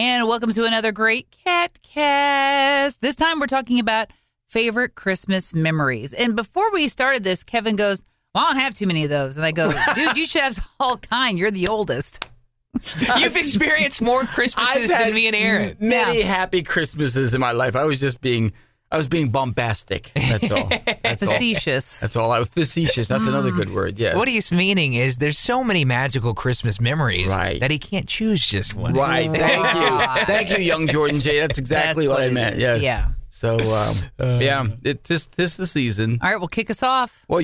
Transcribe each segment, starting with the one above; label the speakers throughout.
Speaker 1: And welcome to another great KATcast. This time we're talking about favorite Christmas memories. And before we started this, Kevin goes, well, I don't have too many of those. And I go, dude, you should have all kind. You're the oldest.
Speaker 2: You've experienced more Christmases than me and Aaron.
Speaker 3: Many happy Christmases in my life. I was being bombastic. That's all.
Speaker 1: Facetious.
Speaker 3: That's all. I was facetious. That's another good word. Yeah.
Speaker 2: What he's meaning is there's so many magical Christmas mememories that he can't choose just one.
Speaker 3: Right. Thank you. Thank you, young Jordan J. That's exactly what I meant. Yes.
Speaker 1: Yeah.
Speaker 3: So, this the season.
Speaker 1: All right, well, kick us off.
Speaker 3: Well,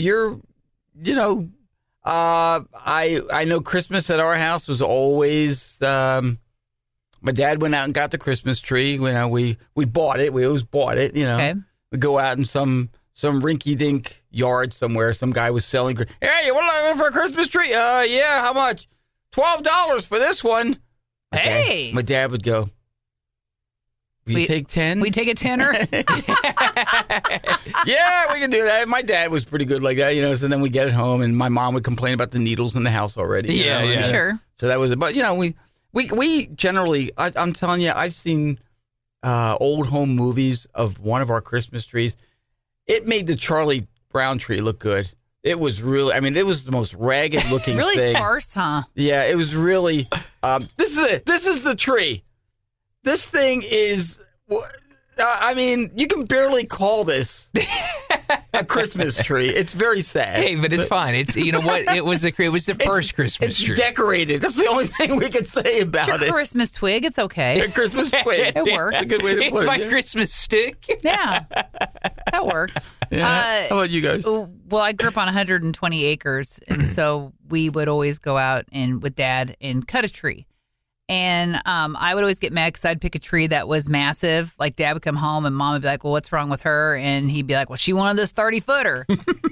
Speaker 3: I know Christmas at our house was always. My dad went out and got the Christmas tree. We bought it. We always bought it.
Speaker 1: Okay.
Speaker 3: We go out in some rinky-dink yard somewhere. Some guy was selling. Hey, you want to for a Christmas tree? Yeah. How much? $12 for this one.
Speaker 1: Hey.
Speaker 3: My dad would go. We take 10?
Speaker 1: We take a tenner?
Speaker 3: Yeah, we can do that. My dad was pretty good like that, so then we get it home, and my mom would complain about the needles in the house already.
Speaker 2: Yeah.
Speaker 1: Sure.
Speaker 3: So that was it. But, we generally, I'm telling you, I've seen old home movies of one of our Christmas trees. It made the Charlie Brown tree look good. It was really, it was the most ragged looking
Speaker 1: really
Speaker 3: thing.
Speaker 1: Really sparse, huh?
Speaker 3: Yeah, it was really, this is it. This is the tree. This thing is, you can barely call this a Christmas tree. It's very sad.
Speaker 2: Hey, but it's fine. It's what? It was the first Christmas tree.
Speaker 3: It's decorated. That's the only thing we can say about
Speaker 1: it's your
Speaker 3: it.
Speaker 1: Christmas twig. It's okay.
Speaker 3: A Christmas twig.
Speaker 1: It works.
Speaker 3: It's a good way to put it.
Speaker 2: It's my Christmas stick.
Speaker 1: Yeah, that works.
Speaker 3: Yeah. How about you guys?
Speaker 1: Well, I grew up on 120 acres, and so we would always go out with Dad and cut a tree. And I would always get mad because I'd pick a tree that was massive. Like, Dad would come home and Mom would be like, well, what's wrong with her? And he'd be like, well, she wanted this 30-footer.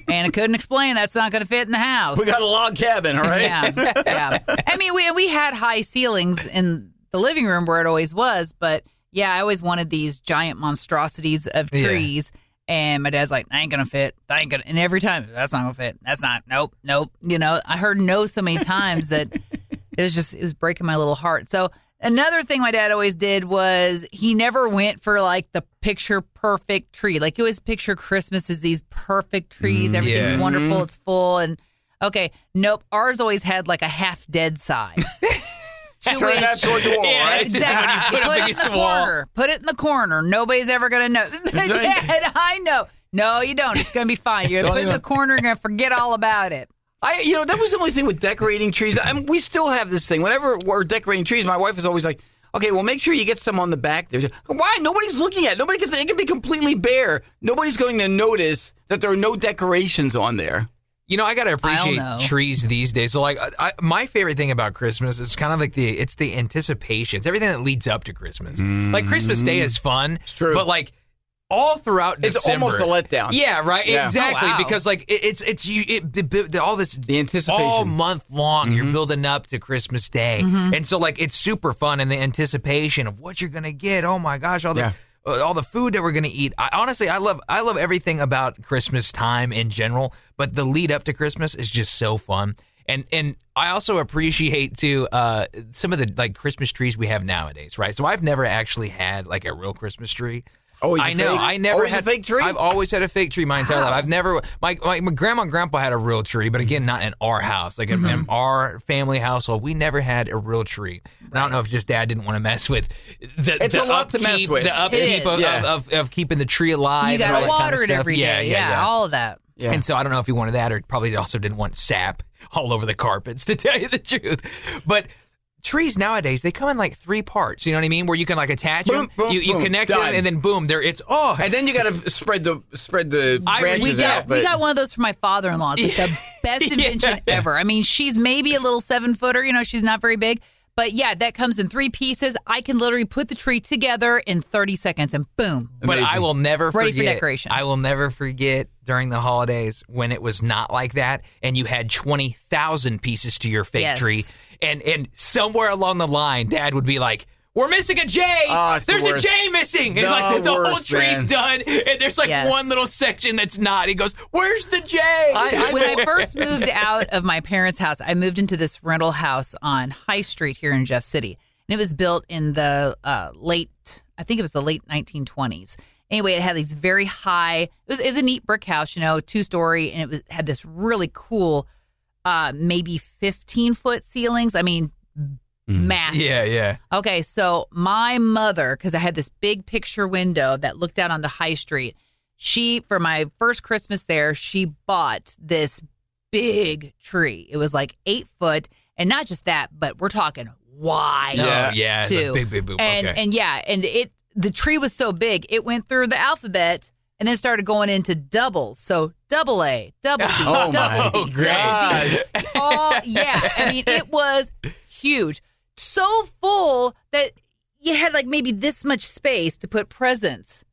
Speaker 1: And I couldn't explain that's not going to fit in the house.
Speaker 3: We got a log cabin, all right?
Speaker 1: Yeah. We had high ceilings in the living room where it always was. But, yeah, I always wanted these giant monstrosities of trees. Yeah. And my dad's like, I ain't going to fit. And every time, that's not going to fit. That's not. Nope. I heard no so many times that it was breaking my little heart. So another thing my dad always did was he never went for like the picture perfect tree. Like, he always picture Christmas as these perfect trees. Everything's wonderful. It's full. And okay, nope. Ours always had like a half dead side.
Speaker 3: Turn that toward the wall, right?
Speaker 1: Exactly. Put it in the corner. Put it in the corner. Nobody's ever going to know. Dad, I know. No, you don't. It's going to be fine. You're going to put it in the corner. You're going to forget all about it.
Speaker 3: That was the only thing with decorating trees. We still have this thing. Whenever we're decorating trees, my wife is always like, okay, well, make sure you get some on the back there. Why? Nobody's looking at it. Nobody can say it can be completely bare. Nobody's going to notice that there are no decorations on there.
Speaker 2: I got to appreciate trees these days. So, like, my favorite thing about Christmas is kind of like it's the anticipation. It's everything that leads up to Christmas. Like, Christmas Day is fun. It's true. But, like, all throughout December.
Speaker 3: It's almost a letdown.
Speaker 2: Yeah, right? Yeah. Exactly.
Speaker 1: Oh, wow.
Speaker 2: Because, like, all this,
Speaker 3: the anticipation.
Speaker 2: all month long, you're building up to Christmas Day. And so, like, it's super fun in the anticipation of what you're going to get. Oh, my gosh, all the food that we're going to eat. Honestly, I love everything about Christmas time in general, but the lead up to Christmas is just so fun. And I also appreciate, too, some of the, like, Christmas trees we have nowadays, right? So I've never actually had, like, a real Christmas tree.
Speaker 3: Oh,
Speaker 2: I know. I never had
Speaker 3: a fake tree.
Speaker 2: I've always had a fake tree my entire life. I've never. My grandma and grandpa had a real tree, but again, not in our house. Like in our family household, we never had a real tree. Right. I don't know if just Dad didn't want to mess with the upkeep, to mess with. The upkeep of keeping the tree alive.
Speaker 1: You got to water it every day.
Speaker 2: Yeah,
Speaker 1: all of that.
Speaker 2: Yeah. And so I don't know if he wanted that, or probably also didn't want sap all over the carpets, to tell you the truth. But trees nowadays, they come in like 3 parts. You know what I mean? Where you can like attach them, you connect them, and then boom, and
Speaker 3: then you got to spread the branches out.
Speaker 1: We got one of those for my father-in-law. It's like the best invention ever. I mean, she's maybe a little 7-footer. She's not very big. But yeah, that comes in 3 pieces. I can literally put the tree together in 30 seconds and boom.
Speaker 2: But I will never forget.
Speaker 1: Ready for decoration.
Speaker 2: I will never forget during the holidays when it was not like that and you had 20,000 pieces to your fake tree. And somewhere along the line, Dad would be like, we're missing a J. There's a J missing. And like the whole tree's done. And there's like one little section that's not. He goes, where's the J?
Speaker 1: When I first moved out of my parents' house, I moved into this rental house on High Street here in Jeff City. and it was built in the late 1920s. Anyway, it had these very high. It was a neat brick house, 2-story, and it had this really cool, maybe 15-foot ceilings. I mean, massive.
Speaker 2: Yeah.
Speaker 1: Okay, so my mother, because I had this big picture window that looked out onto High Street, for my first Christmas there, she bought this big tree. It was like 8 foot, and not just that, but we're talking wide. Too.
Speaker 2: Big.
Speaker 1: And the tree was so big, it went through the alphabet and then started going into doubles. So double A, double B, double C,
Speaker 3: God.
Speaker 1: double D. Oh, yeah. I mean, it was huge. So full that you had like maybe this much space to put presents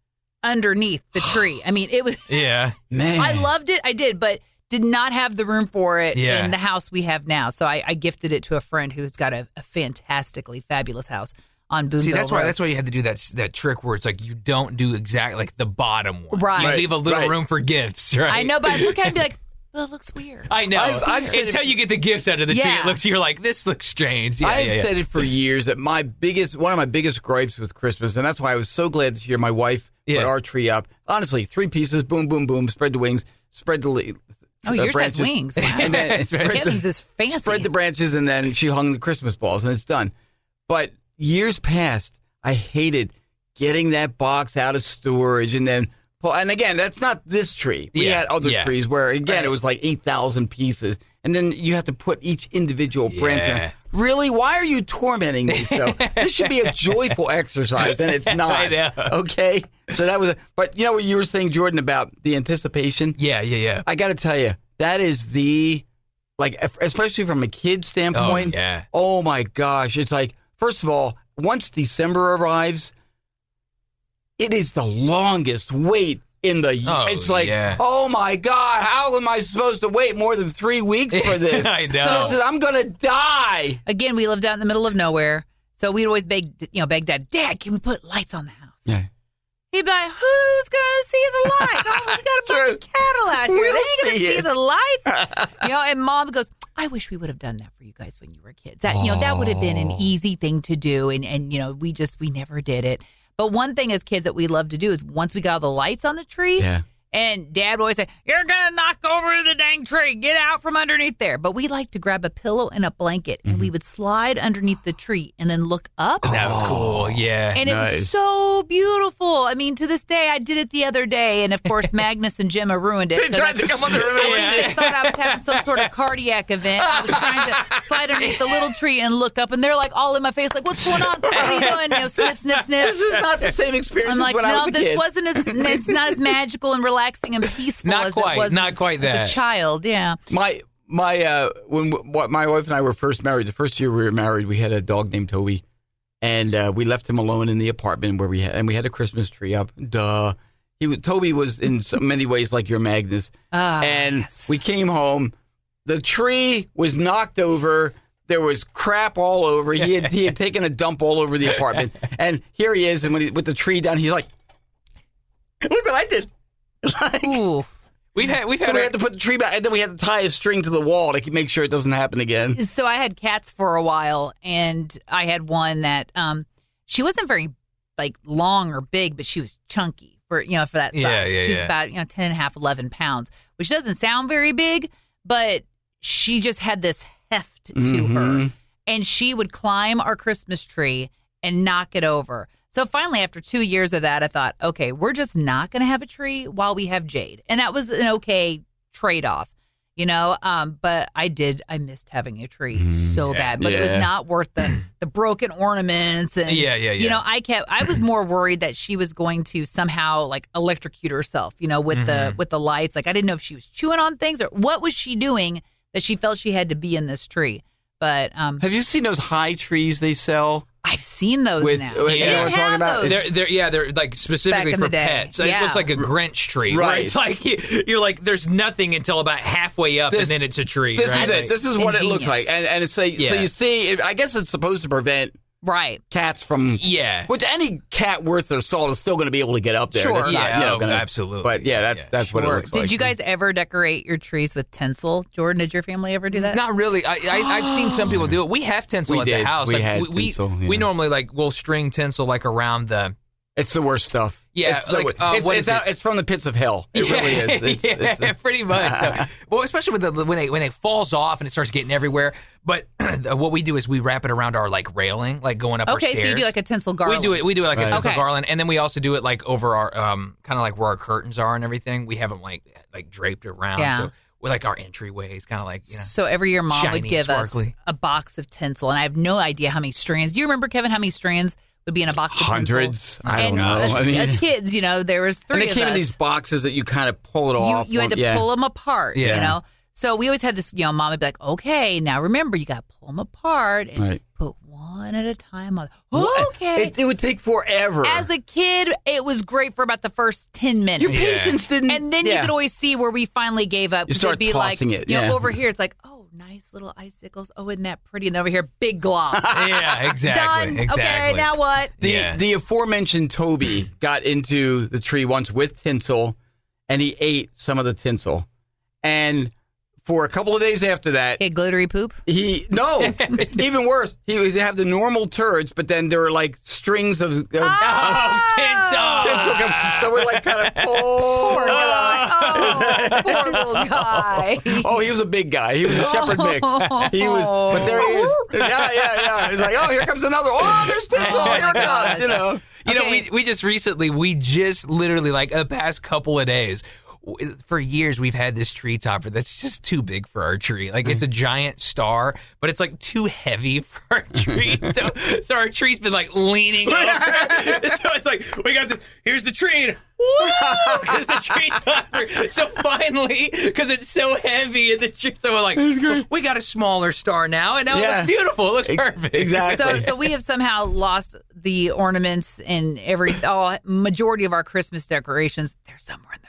Speaker 1: underneath the tree. I mean, it was.
Speaker 2: Yeah.
Speaker 3: Man.
Speaker 1: I loved it. I did, but did not have the room for it in the house we have now. So I gifted it to a friend who's got a fantastically fabulous house on Boonville
Speaker 2: See, that's
Speaker 1: Road.
Speaker 2: why you had to do that trick where it's like you don't do exactly like the bottom one.
Speaker 1: Right.
Speaker 2: You leave a little room for gifts, right?
Speaker 1: I know, but I look at it and be like, well, it looks weird.
Speaker 2: I know.
Speaker 3: I've
Speaker 2: Until you get the gifts out of the tree, you're like, this looks strange.
Speaker 3: I've said it for years that one of my biggest gripes with Christmas, and that's why I was so glad this year my wife put our tree up. Honestly, 3 pieces, boom, boom, boom, spread the wings, spread the
Speaker 1: yours
Speaker 3: branches.
Speaker 1: has wings. Wow.
Speaker 3: And then
Speaker 1: Kevin's is fancy.
Speaker 3: Spread the branches, and then she hung the Christmas balls, and it's done. But years past, I hated getting that box out of storage, and again, that's not this tree. We had other trees where, again, it was like 8,000 pieces, and then you have to put each individual branch in. Really? Why are you tormenting me? So this should be a joyful exercise, and it's not.
Speaker 2: I know.
Speaker 3: Okay? So that was but you know what you were saying, Jordan, about the anticipation?
Speaker 2: Yeah.
Speaker 3: I got to tell you, that is especially from a kid standpoint. Oh, my gosh. It's like, first of all, once December arrives, it is the longest wait in the year. It's like, oh my God, how am I supposed to wait more than 3 weeks for this?
Speaker 2: I know.
Speaker 3: I'm going to die.
Speaker 1: Again, we lived out in the middle of nowhere. So we'd always beg Dad, can we put lights on the house?
Speaker 3: Yeah.
Speaker 1: He'd be like, who's going to see the lights? Oh, we got a bunch of cattle out here. They ain't going to see the lights. And Mom goes, I wish we would have done that for you guys when you were kids. That that would have been an easy thing to do. And we never did it. But one thing as kids that we love to do is once we got all the lights on the tree, and Dad would always say, you're going to knock over the dang tree. Get out from underneath there. But we like to grab a pillow and a blanket, and we would slide underneath the tree and then look up.
Speaker 2: That was cool, yeah.
Speaker 1: And it was so beautiful. I mean, to this day, I did it the other day, and of course, Magnus and Gemma ruined it.
Speaker 2: They tried to come on the roof.
Speaker 1: I think they thought I was having some sort of cardiac event. I was trying to slide underneath the little tree and look up, and they're like all in my face, like, what's going on? What are you doing? Snip, snip, snip.
Speaker 3: This is not the same experience
Speaker 1: I'm like,
Speaker 3: as when I was a kid.
Speaker 1: it's not as magical and relaxing and peaceful as it was
Speaker 2: not quite that.
Speaker 1: as a child. Yeah.
Speaker 3: When my wife and I were first married, the first year we were married, we had a dog named Toby, and we left him alone in the apartment where we had a Christmas tree up. Duh. Toby was in so many ways like your Magnus, and we came home. The tree was knocked over. There was crap all over. He had taken a dump all over the apartment, and here he is, and with the tree down, he's like, "Look what I did!"
Speaker 1: Oof.
Speaker 3: We had to put the tree back, and then we had to tie a string to the wall to make sure it doesn't happen again.
Speaker 1: So I had cats for a while, and I had one that she wasn't very long or big, but she was chunky for that size. She was about 10.5, 11 pounds, which doesn't sound very big, but she just had this heft to her, and she would climb our Christmas tree and knock it over. So finally, after 2 years of that, I thought, okay, we're just not going to have a tree while we have Jade. And that was an okay trade-off, but I missed having a tree so bad. But it was not worth the broken ornaments. And, I was more worried that she was going to somehow electrocute herself, with the lights. I didn't know if she was chewing on things or what was she doing that she felt she had to be in this tree. But
Speaker 3: have you seen those high trees they sell?
Speaker 1: I've seen those now.
Speaker 3: They didn't have those.
Speaker 2: They're specifically for pets. It looks like a Grinch tree.
Speaker 3: Right.
Speaker 2: It's like you're like there's nothing until about halfway up, and then it's a tree.
Speaker 3: This is it. This is what it looks like, and it's so you see. I guess it's supposed to prevent
Speaker 1: Right.
Speaker 3: cats from which any cat worth their salt is still going to be able to get up there.
Speaker 1: Sure.
Speaker 3: That's not,
Speaker 2: absolutely.
Speaker 3: But that's what it looks like.
Speaker 1: Did you guys ever decorate your trees with tinsel? Jordan, did your family ever do that?
Speaker 2: Not really. I've seen some people do it. We have tinsel at the house. We normally we'll string tinsel around the.
Speaker 3: It's the worst stuff.
Speaker 2: Yeah,
Speaker 3: it's from the pits of hell. It really is. It's
Speaker 2: pretty much. Well, especially with when it falls off and it starts getting everywhere. But what we do is we wrap it around our railing, going up our stairs.
Speaker 1: Okay, so you do a tinsel garland.
Speaker 2: We do it like a tinsel garland, and then we also do it over our kind of where our curtains are and everything. We have them draped around.
Speaker 1: Yeah.
Speaker 2: So with our entryways, kind of
Speaker 1: So every year, Mom would give us a box of tinsel, and I have no idea how many strands. Do you remember, Kevin, how many strands would be in a box of
Speaker 3: hundreds?
Speaker 1: Tinsel?
Speaker 3: I don't know.
Speaker 1: As kids, there was 3 of us.
Speaker 3: And they came in these boxes that you kind of pull it off.
Speaker 1: You had to pull them apart, So we always had this, Mom would be like, okay, now remember, you got to pull them apart and put one at a time on. Okay.
Speaker 3: It would take forever.
Speaker 1: As a kid, it was great for about the first 10 minutes.
Speaker 3: Your patience didn't.
Speaker 1: And then you could always see where we finally gave up.
Speaker 3: You start tossing it.
Speaker 1: Over here, it's like, oh, nice little icicles. Oh, isn't that pretty? And over here, big globs.
Speaker 2: Yeah, exactly.
Speaker 1: Done.
Speaker 2: Exactly.
Speaker 1: Okay, now what?
Speaker 3: The aforementioned Toby got into the tree once with tinsel, and he ate some of the tinsel. And for a couple of days after that,
Speaker 1: he had glittery poop?
Speaker 3: Even worse. He would have the normal turds, but then there were strings of
Speaker 2: tinsel.
Speaker 3: So we're kind of
Speaker 1: poor guy. Oh, poor little guy.
Speaker 3: Oh, he was a big guy. He was a shepherd mix. He was, but there he is. Yeah. He's like, oh, here comes another. Oh, there's tinsel. Here it comes.
Speaker 2: We just literally the past couple of days. For years, we've had this tree topper that's just too big for our tree. It's a giant star, but it's too heavy for our tree. So our tree's been leaning over. So it's we got this. Here's the tree. And here's the tree topper. So finally, because it's so heavy, and the tree, so we're we got a smaller star now, and now it looks beautiful. It looks perfect.
Speaker 3: Exactly.
Speaker 1: So we have somehow lost the ornaments and majority of our Christmas decorations. They're somewhere in the.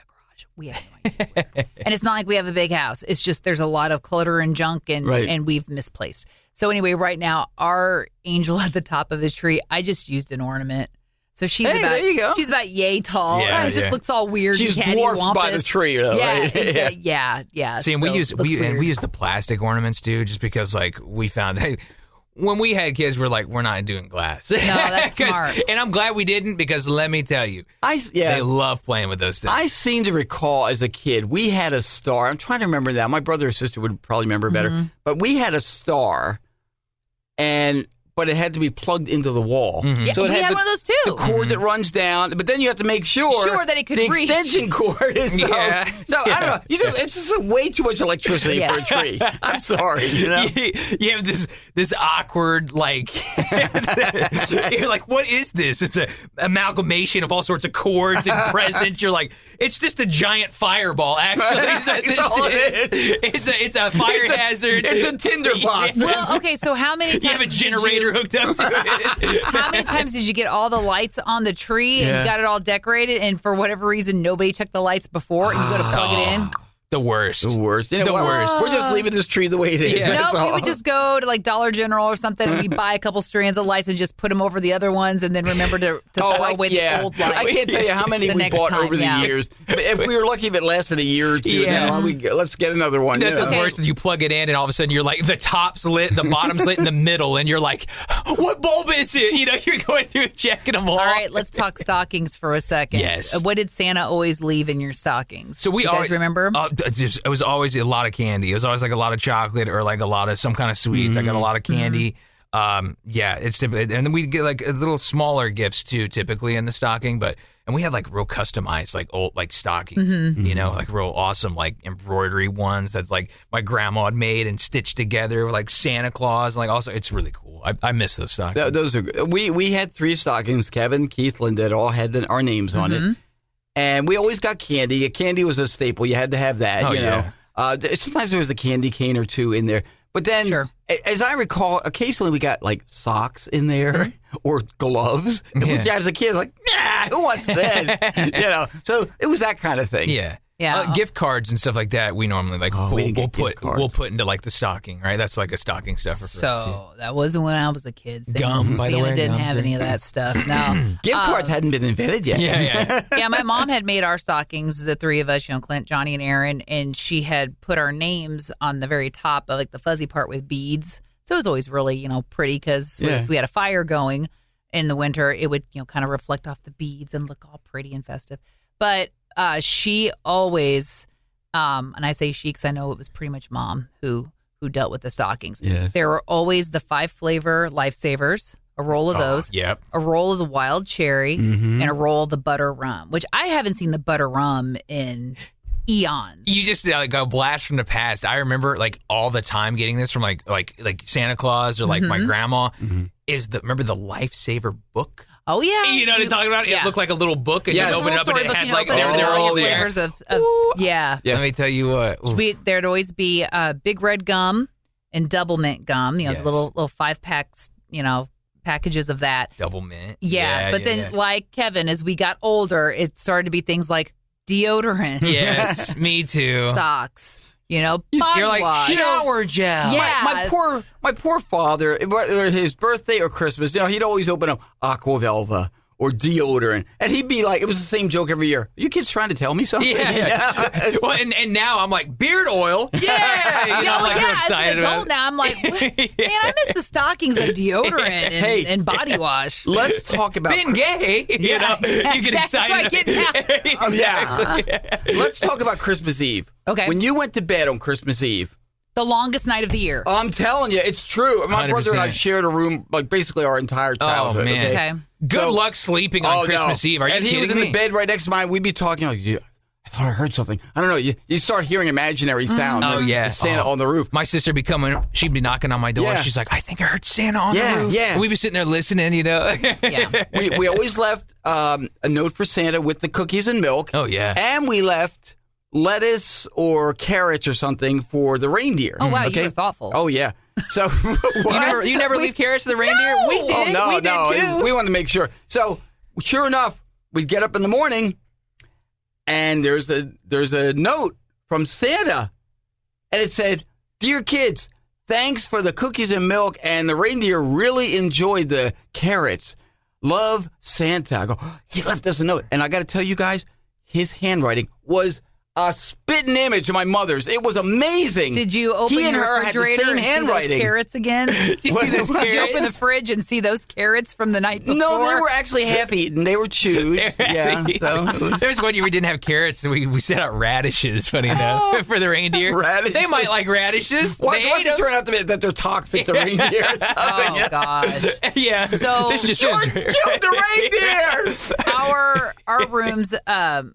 Speaker 1: We have no idea. And it's not like we have a big house. It's just there's a lot of clutter and junk and we've misplaced. So anyway, right now, our angel at the top of the tree, I just used an ornament. So she's
Speaker 3: there you go.
Speaker 1: She's about yay tall.
Speaker 2: Yeah,
Speaker 1: it just looks all weird.
Speaker 3: She's dwarfed by the tree, though, right?
Speaker 1: Yeah.
Speaker 2: See, and we use the plastic ornaments too, just because we found when we had kids, we're not doing glass.
Speaker 1: No, that's smart.
Speaker 2: And I'm glad we didn't, because let me tell you, they love playing with those things.
Speaker 3: I seem to recall as a kid, we had a star. I'm trying to remember that. My brother or sister would probably remember better. But we had a star, but it had to be plugged into the wall.
Speaker 1: Mm-hmm. Yeah,
Speaker 3: so it
Speaker 1: we
Speaker 3: had
Speaker 1: one of those too.
Speaker 3: The cord that runs down, but then you have to make sure
Speaker 1: that it could
Speaker 3: the
Speaker 1: reach.
Speaker 3: extension cord is So I don't know. It's just way too much electricity for a tree. I'm sorry.
Speaker 2: You have this awkward you're like, what is this? It's an amalgamation of all sorts of cords and presents. You're like, it's just a giant fireball. Actually, it's a fire hazard.
Speaker 3: It's a tinder box.
Speaker 1: Well, okay. So how many times
Speaker 2: you have a generator hooked up to it?
Speaker 1: How many times did you get all the lights on the tree and you got it all decorated, and for whatever reason nobody checked the lights before, and you go to plug it in?
Speaker 2: The worst.
Speaker 3: Worst. We're just leaving this tree the way it is.
Speaker 1: Yeah. No, we would just go to Dollar General or something, and we'd buy a couple strands of lights and just put them over the other ones, and then remember to throw away the old lights.
Speaker 3: I can't tell you how many we bought over the years. But if we were lucky, if it lasted a year or two, then let's get another one.
Speaker 2: That's the worst. You plug it in, and all of a sudden you're the top's lit, the bottom's lit in the middle, and you're like, what bulb is it? You're going through checking them all.
Speaker 1: All right, let's talk stockings for a second.
Speaker 2: Yes.
Speaker 1: What did Santa always leave in your stockings?
Speaker 2: So you
Speaker 1: guys remember?
Speaker 2: It was always a lot of candy. It was always a lot of chocolate or a lot of some kind of sweets. I got a lot of candy. It's typically, and then we get little smaller gifts too, typically in the stocking. And we had real customized old stockings, real awesome embroidery ones that's my grandma had made and stitched together with Santa Claus and also it's really cool. I miss those stockings.
Speaker 3: Those are good. We had 3 stockings. Kevin, Keith, Linda all had our names on it, and we always got candy. Candy was a staple. You had to have that. Know. Sometimes there was a candy cane or 2 in there. But then, as I recall, occasionally we got socks in there or gloves. Which as a kid, who wants this? So it was that kind of thing.
Speaker 2: Yeah.
Speaker 1: Yeah.
Speaker 2: Gift cards and stuff like that. We normally we'll put into like the stocking, right? That's like a stocking stuffer for us.
Speaker 1: So that wasn't when I was a kid.
Speaker 2: Gum, by the way.
Speaker 1: Didn't have any of that stuff. No.
Speaker 3: Gift cards hadn't been invented yet.
Speaker 2: Yeah.
Speaker 1: Yeah, my mom had made our stockings, the three of us, Clint, Johnny, and Aaron, and she had put our names on the very top of like the fuzzy part with beads. So it was always really, pretty because if we had a fire going in the winter, it would, kind of reflect off the beads and look all pretty and festive. But she always, and I say she because I know it was pretty much Mom who dealt with the stockings.
Speaker 3: Yes.
Speaker 1: There were always the 5-flavor Lifesavers, a roll of those,
Speaker 2: Yep.
Speaker 1: a roll of the wild cherry, and a roll of the butter rum, which I haven't seen the butter rum in eons.
Speaker 2: You just go blast from the past. I remember like all the time getting this from like Santa Claus or like my grandma. Remember the Lifesaver book?
Speaker 1: Oh yeah,
Speaker 2: You know what I'm talking about?
Speaker 1: Yeah.
Speaker 2: It looked like a little book, and you open it up, and it had like
Speaker 1: there were
Speaker 2: all
Speaker 1: all
Speaker 2: there.
Speaker 1: flavors of yeah.
Speaker 2: Let me tell you what.
Speaker 1: There'd always be big red gum and double mint gum. The little 5-packs, packages of that.
Speaker 2: Double mint.
Speaker 1: Yeah, but then like Kevin, as we got older, it started to be things like deodorant.
Speaker 2: Yes, me too.
Speaker 1: Socks. Body
Speaker 2: You're like
Speaker 1: wash.
Speaker 2: shower gel.
Speaker 1: Yeah.
Speaker 3: My poor father, whether his birthday or Christmas, he'd always open up Aqua Velva or deodorant, and he'd be like, it was the same joke every year. Are you kids trying to tell me something?
Speaker 2: Yeah. Well, and now I'm like beard oil. Yeah, I'm like real excited
Speaker 1: as an
Speaker 2: about
Speaker 1: adult
Speaker 2: it.
Speaker 1: now, I'm like, man, I miss the stockings of deodorant and body wash.
Speaker 3: Let's talk about
Speaker 2: Been gay, you get excited.
Speaker 1: That's what
Speaker 2: Exactly.
Speaker 3: Let's talk about Christmas Eve.
Speaker 1: Okay.
Speaker 3: When you went to bed on Christmas Eve,
Speaker 1: the longest night of the year.
Speaker 3: I'm telling you, it's true. My brother and I
Speaker 2: 100%.
Speaker 3: shared a room like basically our entire childhood.
Speaker 2: Oh man.
Speaker 1: Okay.
Speaker 2: Good luck sleeping on Christmas Eve. Are you
Speaker 3: kidding me? And he was in the bed right next to mine. We'd be talking like, I thought I heard something. I don't know. You start hearing imaginary sounds.
Speaker 2: Oh, yeah.
Speaker 3: Santa on the roof.
Speaker 2: My sister be coming. She'd be knocking on my door.
Speaker 3: Yeah.
Speaker 2: She's like, I think I heard Santa on the roof.
Speaker 3: Yeah.
Speaker 2: And we'd be sitting there listening,
Speaker 1: Yeah.
Speaker 3: We always left a note for Santa with the cookies and milk.
Speaker 2: Oh, yeah.
Speaker 3: And we left lettuce or carrots or something for the reindeer.
Speaker 1: Oh, wow.
Speaker 3: Okay?
Speaker 1: You were thoughtful.
Speaker 3: Oh, yeah. So
Speaker 2: You never leave carrots to the reindeer?
Speaker 1: No.
Speaker 2: We did.
Speaker 3: Oh,
Speaker 2: We did too.
Speaker 3: We wanted to make sure. So, sure enough, we'd get up in the morning, and there's a note from Santa, and it said, "Dear kids, thanks for the cookies and milk, and the reindeer really enjoyed the carrots. Love, Santa." I go, he left us a note, and I got to tell you guys, his handwriting was a spitting image of my mother's. It was amazing.
Speaker 1: Did you open
Speaker 3: He and
Speaker 1: your
Speaker 3: her had the
Speaker 1: refrigerator
Speaker 3: same
Speaker 1: and see
Speaker 3: handwriting.
Speaker 1: those carrots again? Did
Speaker 2: you see those
Speaker 1: Did you open the
Speaker 2: carrots?
Speaker 1: fridge and see those carrots from the night before?
Speaker 3: No, they were actually half eaten. They were chewed. Yeah. So it was-
Speaker 2: There's one year we didn't have carrots, so we set out radishes, funny enough, for the reindeer.
Speaker 3: Radishes.
Speaker 2: They might like radishes.
Speaker 3: Once
Speaker 2: They ate
Speaker 3: it
Speaker 2: 'em.
Speaker 3: turned out to be that they're toxic to reindeer.
Speaker 1: Oh, God.
Speaker 2: Yeah.
Speaker 1: So-
Speaker 2: this just
Speaker 3: George
Speaker 2: is.
Speaker 3: killed the reindeer.
Speaker 1: Our rooms,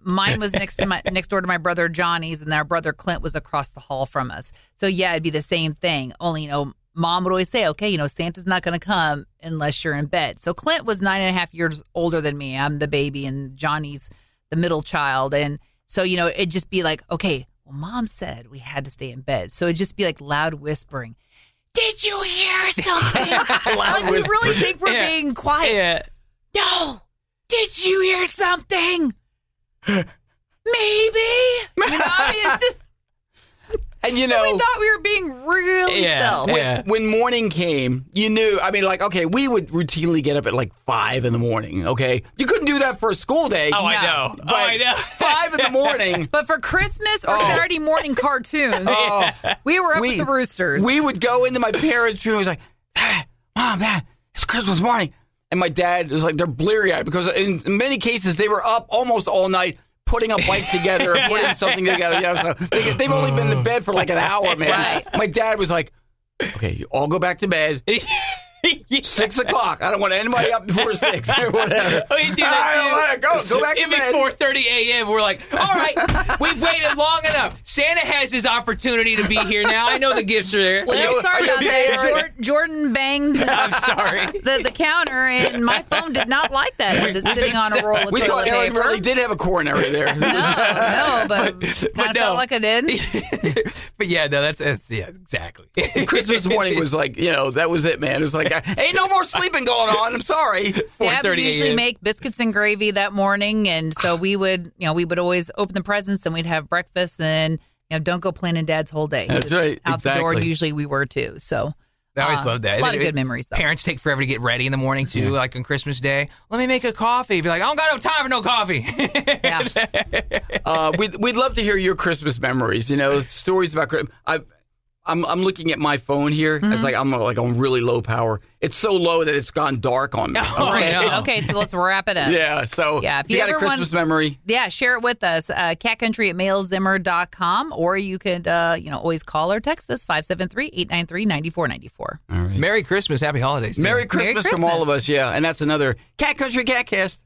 Speaker 1: mine was next door to my brother Johnny's, and our brother Clint was across the hall from us. So yeah, it'd be the same thing. Only Mom would always say, okay, Santa's not going to come unless you're in bed. So Clint was 9.5 years older than me. I'm the baby, and Johnny's the middle child, and so it'd just be like, okay, well, Mom said we had to stay in bed, so it'd just be like loud whispering. Did you hear something? Like, we really think we're being quiet.
Speaker 2: Yeah.
Speaker 1: No. Did you hear something? Maybe. It's just.
Speaker 3: And
Speaker 1: We thought we were being really stealth.
Speaker 2: Yeah.
Speaker 3: when morning came, you knew. I mean, like, okay, we would routinely get up at like 5 in the morning. Okay, you couldn't do that for a school day.
Speaker 2: Oh, I
Speaker 1: No.
Speaker 2: know.
Speaker 3: But
Speaker 2: I know.
Speaker 3: 5 in the morning.
Speaker 1: But for Christmas or Saturday morning cartoons, we were up with the roosters.
Speaker 3: We would go into my parents' room. It was like, "Hey, Mom, Dad, it's Christmas morning," and my dad was like, they're bleary eyed because in many cases they were up almost all night, putting a bite together and putting something together. So they've only been in bed for like an hour, man.
Speaker 1: Right.
Speaker 3: My dad was like, okay, you all go back to bed. 6 o'clock. I don't want anybody up before 6 or whatever.
Speaker 2: Oh, you do that too.
Speaker 3: I don't want to go back to
Speaker 2: It'd be
Speaker 3: bed.
Speaker 2: 4:30 a.m. We're like, all right, we've waited long enough. Santa has his opportunity to be here now. I know the gifts are there.
Speaker 1: Well, sorry
Speaker 3: are you
Speaker 1: about
Speaker 3: okay,
Speaker 1: that.
Speaker 3: Aaron?
Speaker 1: Jordan banged
Speaker 2: I'm sorry.
Speaker 1: the counter, and my phone did not like that as it's sitting on a roll of
Speaker 3: We thought
Speaker 1: toilet
Speaker 3: Aaron
Speaker 1: paper.
Speaker 3: really did have a coronary there.
Speaker 1: No, but kind of
Speaker 2: no.
Speaker 1: felt like I did.
Speaker 2: But yeah, no, that's yeah, exactly.
Speaker 3: Christmas morning was like, that was it, man. It was like like, ain't no more sleeping going on. I'm sorry.
Speaker 1: Dad would usually make biscuits and gravy that morning, and so we would always open the presents, and we'd have breakfast, and then don't go planning Dad's whole day.
Speaker 3: That's right.
Speaker 1: Out the door,
Speaker 3: Exactly.
Speaker 1: usually we were too. So
Speaker 2: I always loved that.
Speaker 1: A lot of good memories, though.
Speaker 2: Parents take forever to get ready in the morning, too, like on Christmas Day. Let me make a coffee. Be like, I don't got no time for no coffee.
Speaker 1: Yeah.
Speaker 3: We'd love to hear your Christmas memories. Stories about Christmas. I'm looking at my phone here. It's like I'm on really low power. It's so low that it's gone dark on me.
Speaker 1: Okay, so let's wrap it up.
Speaker 3: Yeah. So
Speaker 1: if
Speaker 3: you got a
Speaker 1: ever
Speaker 3: Christmas memory,
Speaker 1: share it with us. catcountry@mailzimmer.com, or you could always call or text us 573-893-9494.
Speaker 3: all right.
Speaker 2: Merry Christmas. Happy holidays.
Speaker 3: Merry Christmas from all of us. Yeah, and that's another Cat Country KATcast.